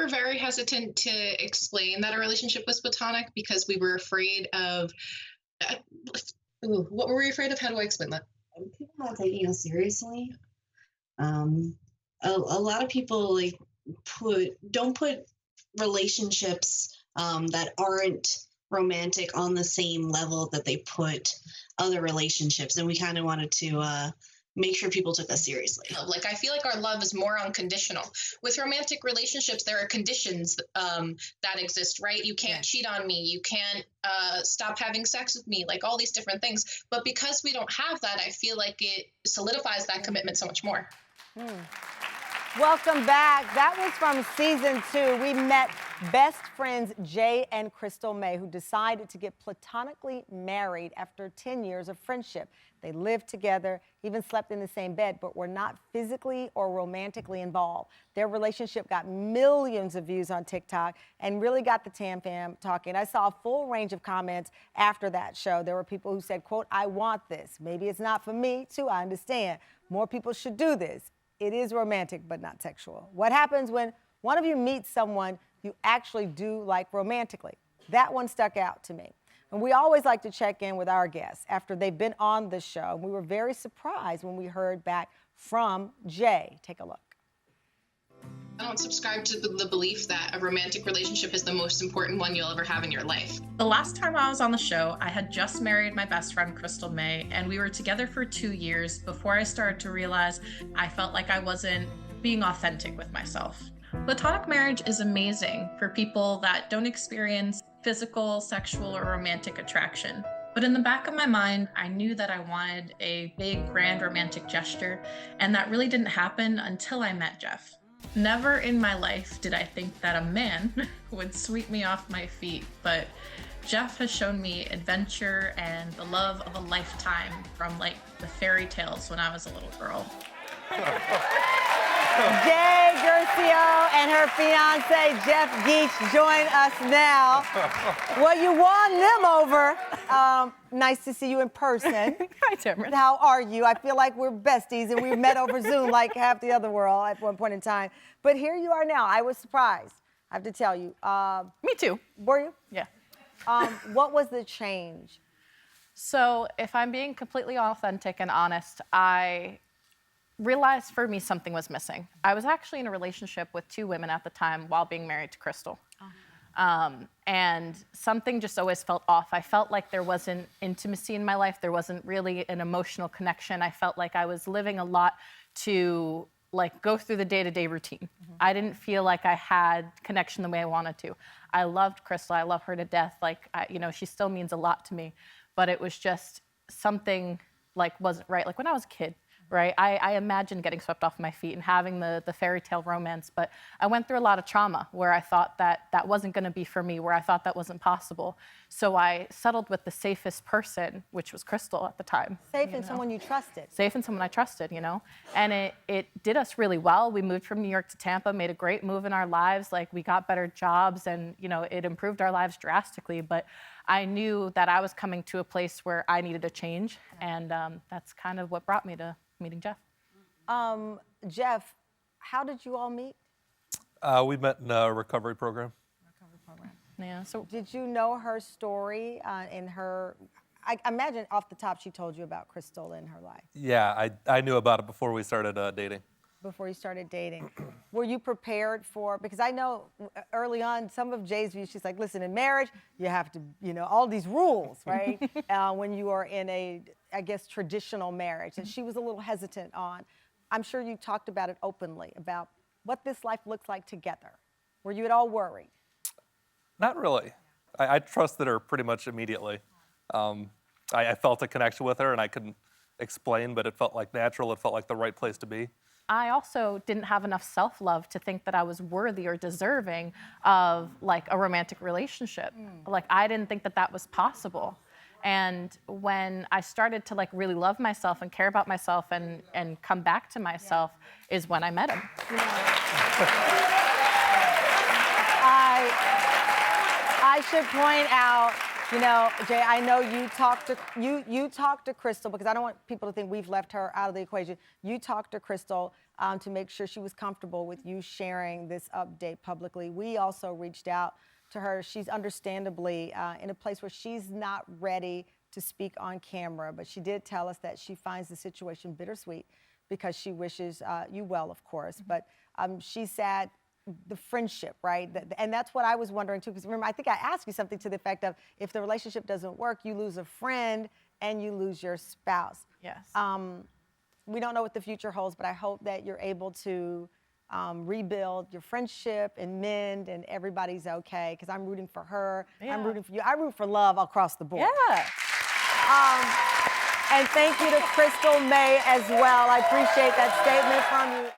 were very hesitant to explain that our relationship was platonic because we were afraid of. Uh, what were we afraid of? How do I explain that? People not taking us seriously. A lot of people like don't put relationships that aren't romantic on the same level that they put other relationships, and we kind of wanted to make sure people took us seriously. Like, I feel like our love is more unconditional. With romantic relationships, there are conditions that exist, right? You can't cheat on me. You can't stop having sex with me, like all these different things. But because we don't have that, I feel like it solidifies that commitment so much more. Welcome back. That was from season 2. We met best friends Jay and Krystle May, who decided to get platonically married after 10 years of friendship. They lived together, even slept in the same bed, but were not physically or romantically involved. Their relationship got millions of views on TikTok and really got the Tam fam talking. I saw a full range of comments after that show. There were people who said, quote, "I want this. Maybe it's not for me, too. I understand. More people should do this. It is romantic, but not sexual." What happens when one of you meets someone you actually do like romantically? That one stuck out to me. And we always like to check in with our guests after they've been on the show. We were very surprised when we heard back from Jay. Take a look. I don't subscribe to the belief that a romantic relationship is the most important one you'll ever have in your life. The last time I was on the show, I had just married my best friend, Krystle May, and we were together for 2 years before I started to realize I felt like I wasn't being authentic with myself. Platonic marriage is amazing for people that don't experience physical, sexual, or romantic attraction. But in the back of my mind, I knew that I wanted a big, grand romantic gesture, and that really didn't happen until I met Jeff. Never in my life did I think that a man would sweep me off my feet, but Jeff has shown me adventure and the love of a lifetime from like the fairy tales when I was a little girl. Jay, Guercio, and her fiance, Jeff Geach, join us now. Well, you won them over. Nice to see you in person. Hi, Tamron. How are you? I feel like we're besties, and we met over Zoom like half the other world at one point in time. But here you are now. I was surprised, I have to tell you. Me too. Were you? Yeah. What was the change? So if I'm being completely authentic and honest, I realized for me something was missing. I was actually in a relationship with 2 women at the time while being married to Krystle. And something just always felt off. I felt like there wasn't intimacy in my life. There wasn't really an emotional connection. I felt like I was living a lot to like go through the day-to-day routine. I didn't feel like I had connection the way I wanted to. I loved Krystle. I love her to death. Like, she still means a lot to me. But it was just something like wasn't right. Like when I was a kid, right? I imagined getting swept off my feet and having the fairy tale romance, but I went through a lot of trauma where I thought that wasn't gonna be for me, where I thought that wasn't possible. So I settled with the safest person, which was Krystle at the time. Safe in someone you trusted. Safe in someone I trusted, And it did us really well. We moved from New York to Tampa, made a great move in our lives. Like we got better jobs and, it improved our lives drastically. But I knew that I was coming to a place where I needed a change. And that's kind of what brought me to meeting Jeff. Jeff, how did you all meet? We met in a recovery program. Yeah. So did you know her story in her? I imagine off the top she told you about Krystle in her life. Yeah, I knew about it before we started dating. Before you started dating. Were you prepared for, because I know early on, some of Jay's views, she's like, listen, in marriage, you have to, all these rules, right? When you are in a, I guess, traditional marriage. And she was a little hesitant on. I'm sure you talked about it openly, about what this life looks like together. Were you at all worried? Not really. I trusted her pretty much immediately. I felt a connection with her, and I couldn't explain, but it felt like natural. It felt like the right place to be. I also didn't have enough self-love to think that I was worthy or deserving of like a romantic relationship. Like I didn't think that was possible. And when I started to like really love myself and care about myself and come back to myself is when I met him. I should point out You know, Jay, I know you talked to Krystle, because I don't want people to think we've left her out of the equation. You talked to Krystle to make sure she was comfortable with you sharing this update publicly. We also reached out to her. She's understandably in a place where she's not ready to speak on camera, but she did tell us that she finds the situation bittersweet because she wishes you well, of course. But she's sad. The friendship, right? And that's what I was wondering too, because remember, I think I asked you something to the effect of, if the relationship doesn't work, you lose a friend and you lose your spouse. Yes. We don't know what the future holds, but I hope that you're able to rebuild your friendship and mend, and everybody's okay, because I'm rooting for her. Yeah. I'm rooting for you. I root for love across the board. Yeah. And thank you to Krystle May as well. I appreciate that statement from you.